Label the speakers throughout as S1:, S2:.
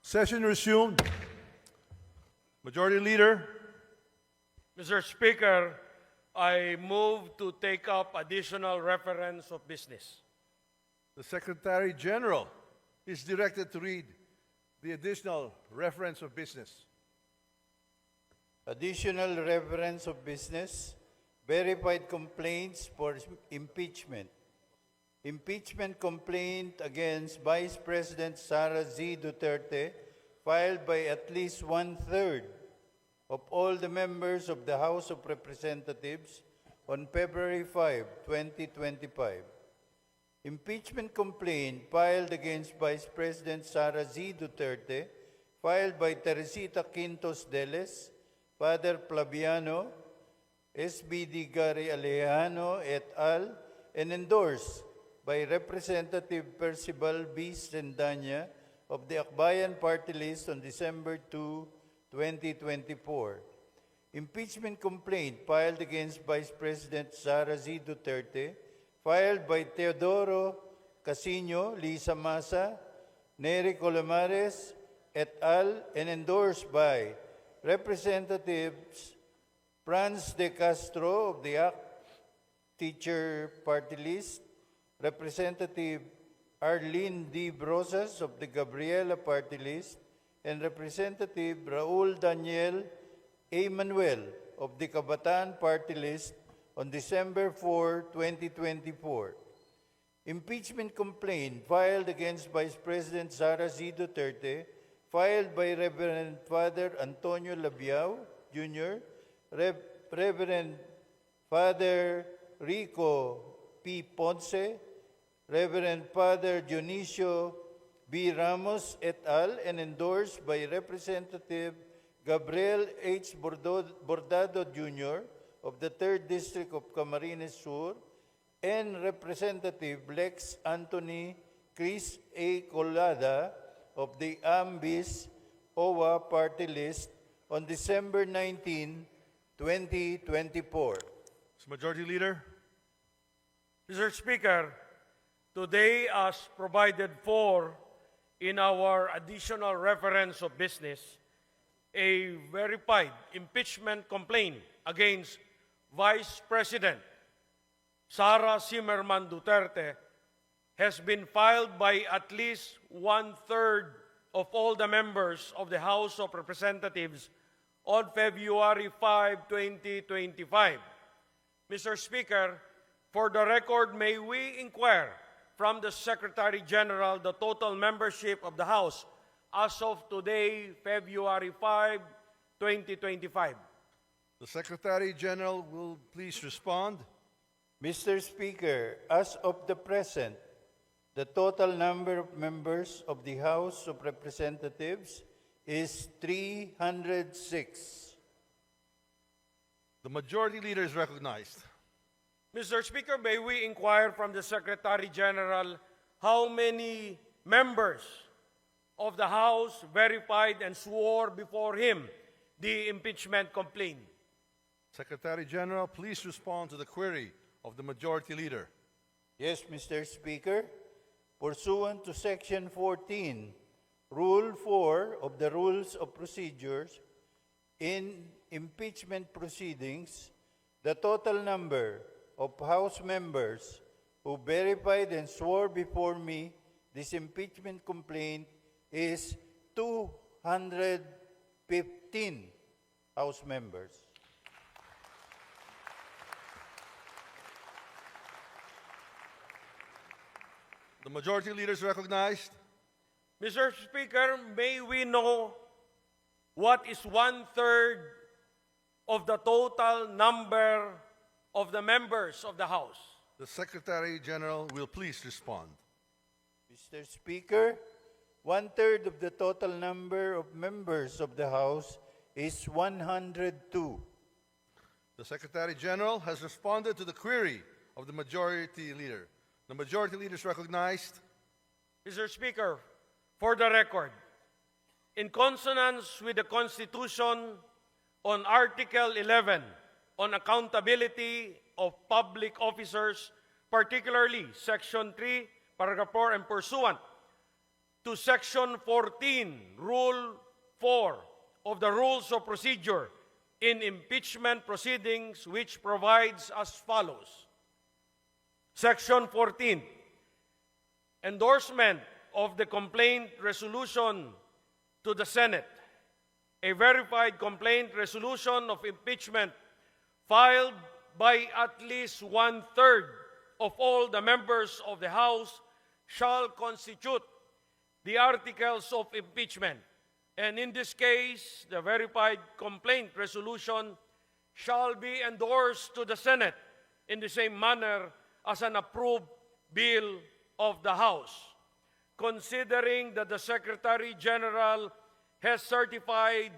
S1: Session resumed. Majority Leader.
S2: Mr. Speaker, I move to take up additional reference of business.
S1: The Secretary General is directed to read the additional reference of business.
S3: Additional reference of business, verified complaints for impeachment. Impeachment complaint against Vice President Sara Duterte filed by at least one-third of all the members of the House of Representatives on February 5, 2025. Impeachment complaint filed against Vice President Sara Duterte filed by Teresita Quintos Deles, Father Flaviano, SBD Gary Alejano et al., and endorsed by Representative Percival B. Sendanya of the Akbayan Party List on December 2, 2024. Impeachment complaint filed against Vice President Sara Duterte, filed by Teodoro Casino, Lisa Masa, Nery Colomares, et al., and endorsed by Representatives Franz de Castro of the ACT Teacher Party List, Representative Arlene D. Brosas of the Gabriela Party List, and Representative Raul Daniel A. Manuel of the Kabataan Party List on December 4, 2024. Impeachment complaint filed against Vice President Sara Duterte, filed by Reverend Father Antonio Labiao, Jr., Reverend Father Rico P. Ponce, Reverend Father Dionisio B. Ramos et al., and endorsed by Representative Gabriel H. Bordado, Jr. of the 3rd District of Camarines Sur, and Representative Lex Anthony Chris A. Colada of the AMBIS OWA Party List on December 19, 2024.
S1: Majority Leader.
S2: Mr. Speaker, today, as provided for in our additional reference of business, a verified impeachment complaint against Vice President Sara Zimmerman Duterte has been filed by at least one-third of all the members of the House of Representatives on February 5, 2025. Mr. Speaker, for the record, may we inquire from the Secretary General the total membership of the House as of today, February 5, 2025.
S1: The Secretary General will please respond.
S3: Mr. Speaker, as of the present, the total number of members of the House of Representatives is 306.
S1: The Majority Leader is recognized.
S2: Mr. Speaker, may we inquire from the Secretary General how many members of the House verified and swore before him the impeachment complaint?
S1: Secretary General, please respond to the query of the Majority Leader.
S3: Yes, Mr. Speaker. Pursuant to Section 14, Rule 4 of the Rules of Procedures, in impeachment proceedings, the total number of House members who verified and swore before me this impeachment complaint is 215 House members.
S1: The Majority Leader is recognized.
S2: Mr. Speaker, may we know what is one-third of the total number of the members of the House?
S1: The Secretary General will please respond.
S3: Mr. Speaker, one-third of the total number of members of the House is 102.
S1: The Secretary General has responded to the query of the Majority Leader. The Majority Leader is recognized.
S2: Mr. Speaker, for the record, in consonance with the Constitution on Article 11 on accountability of public officers, particularly Section 3, Paragraph 4, and pursuant to Section 14, Rule 4 of the Rules of Procedure in Impeachment Proceedings, which provides as follows. Section 14, endorsement of the complaint resolution to the Senate. A verified complaint resolution of impeachment filed by at least one-third of all the members of the House shall constitute the articles of impeachment. And in this case, the verified complaint resolution shall be endorsed to the Senate in the same manner as an approved bill of the House. Considering that the Secretary General has certified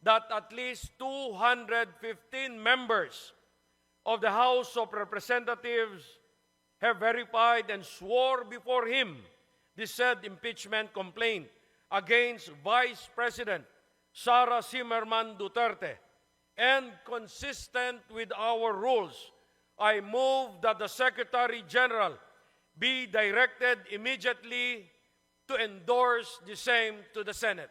S2: that at least 215 members of the House of Representatives have verified and swore before him the said impeachment complaint against Vice President Sara Duterte, and consistent with our rules, I move that the Secretary General be directed immediately to endorse the same to the Senate.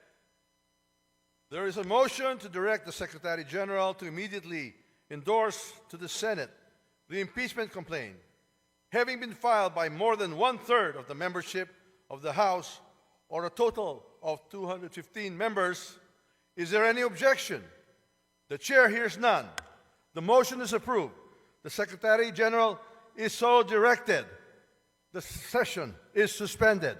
S1: There is a motion to direct the Secretary General to immediately endorse to the Senate the impeachment complaint, having been filed by more than one-third of the membership of the House, or a total of 215 members. Is there any objection? The Chair hears none. The motion is approved. The Secretary General is so directed. The session is suspended.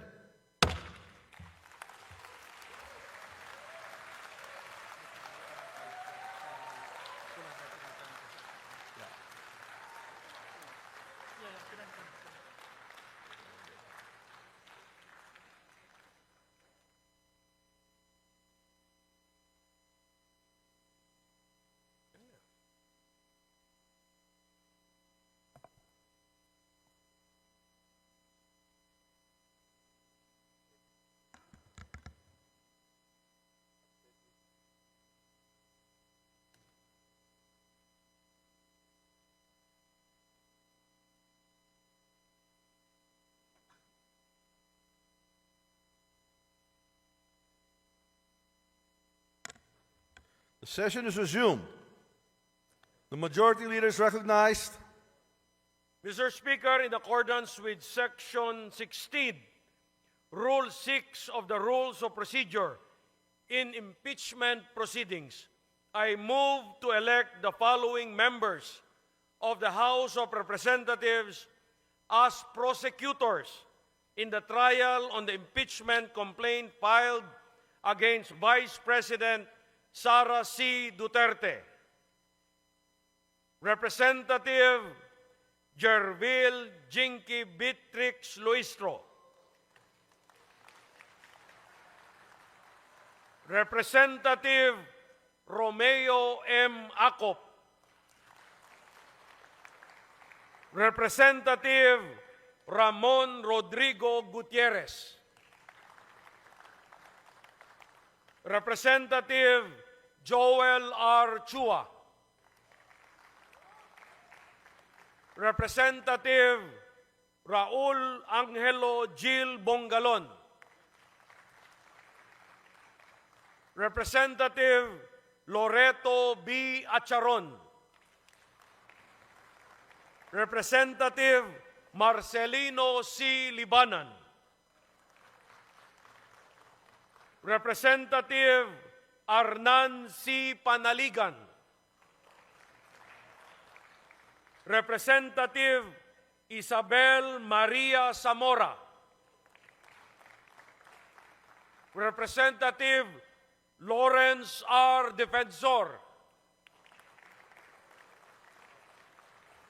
S1: The session is resumed. The majority leader is recognized.
S2: Mr. Speaker, in accordance with Section 16, Rule 6 of the Rules of Procedure in Impeachment Proceedings, I move to elect the following members of the House of Representatives as prosecutors in the trial on the impeachment complaint filed against Vice President Sara Duterte. Representative Jervil Jinky Beatrix Luistro. Representative Romeo M. Acop. Representative Ramon Rodrigo Gutierrez. Representative Joel R. Chua. Representative Raul Angelo Gil Bongalon. Representative Loreto B. Acharon. Representative Marcelino C. Libanan. Representative Arnan C. Panaligan. Representative Isabel Maria Zamora. Representative Lawrence R. Defensor.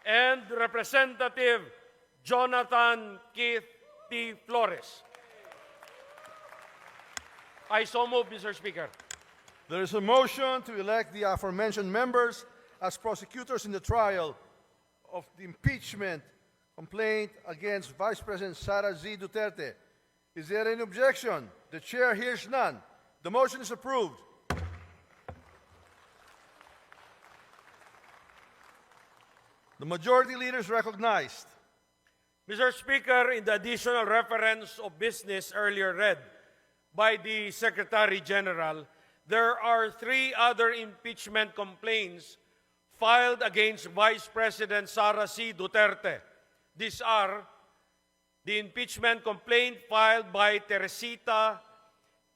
S2: And Representative Jonathan Keith T. Flores. I so move, Mr. Speaker.
S1: There is a motion to elect the aforementioned members as prosecutors in the trial of the impeachment complaint against Vice President Sara Duterte. Is there any objection? The Chair hears none. The motion is approved. The majority leader is recognized.
S2: Mr. Speaker, in the additional reference of business earlier read, by the Secretary General, there are 3 other impeachment complaints filed against Vice President Sara C. Duterte. These are the impeachment complaint filed by Teresita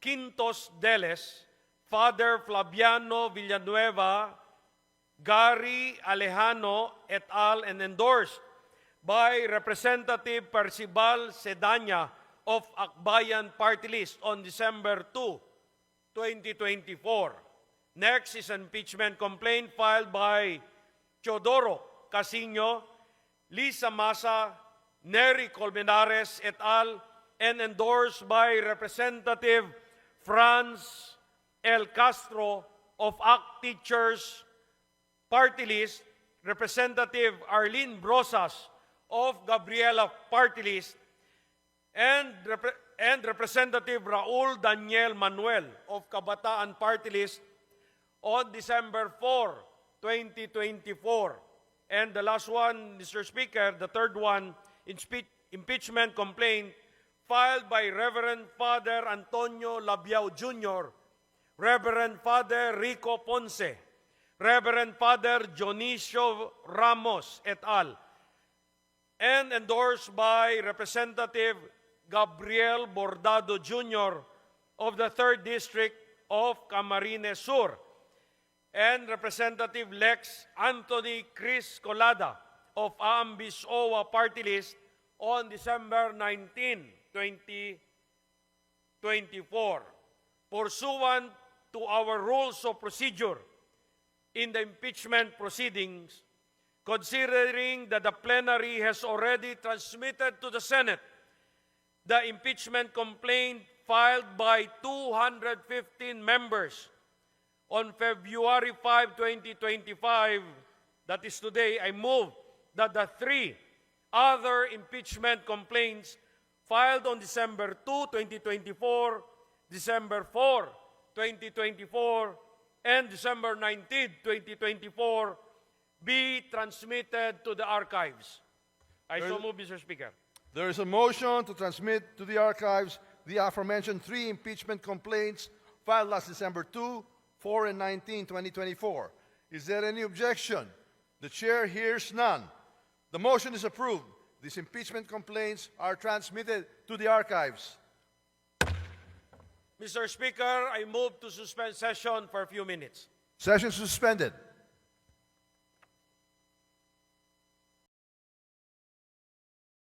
S2: Quintos Deles, Father Flaviano Villanueva, Gary Alejano et al. And endorsed by Representative Percival Sedanya of Akbayan Party List on December 2, 2024. Next is an impeachment complaint filed by Teodoro Casino, Lisa Masa, Nery Colmenares et al. And endorsed by Representative Franz L. Castro of ACT Teachers Party List, Representative Arlene Brosas of Gabriela Party List, and Representative Raul Daniel Manuel of Kabataan Party List on December 4, 2024. And the last one, Mr. Speaker, the third one, impeachment complaint filed by Reverend Father Antonio Labiao Jr., Reverend Father Rico Ponce, Reverend Father Dionisio Ramos et al., and endorsed by Representative Gabriel Bordado Jr. of the 3rd District of Camarines Sur, and Representative Lex Anthony Chris Colada of Aambis OWA Party List on December 19, 2024. Pursuant to our rules of procedure in the impeachment proceedings, considering that the plenary has already transmitted to the Senate the impeachment complaint filed by 215 members on February 5, 2025, that is today, I move that the 3 other impeachment complaints filed on December 2, 2024, December 4, 2024, and December 19, 2024, be transmitted to the archives. I so move, Mr. Speaker.
S1: There is a motion to transmit to the archives the aforementioned 3 impeachment complaints filed last December 2, 4, and 19, 2024. Is there any objection? The chair hears none. The motion is approved. These impeachment complaints are transmitted to the archives.
S2: Mr. Speaker, I move to suspend session for a few minutes.
S1: Session suspended.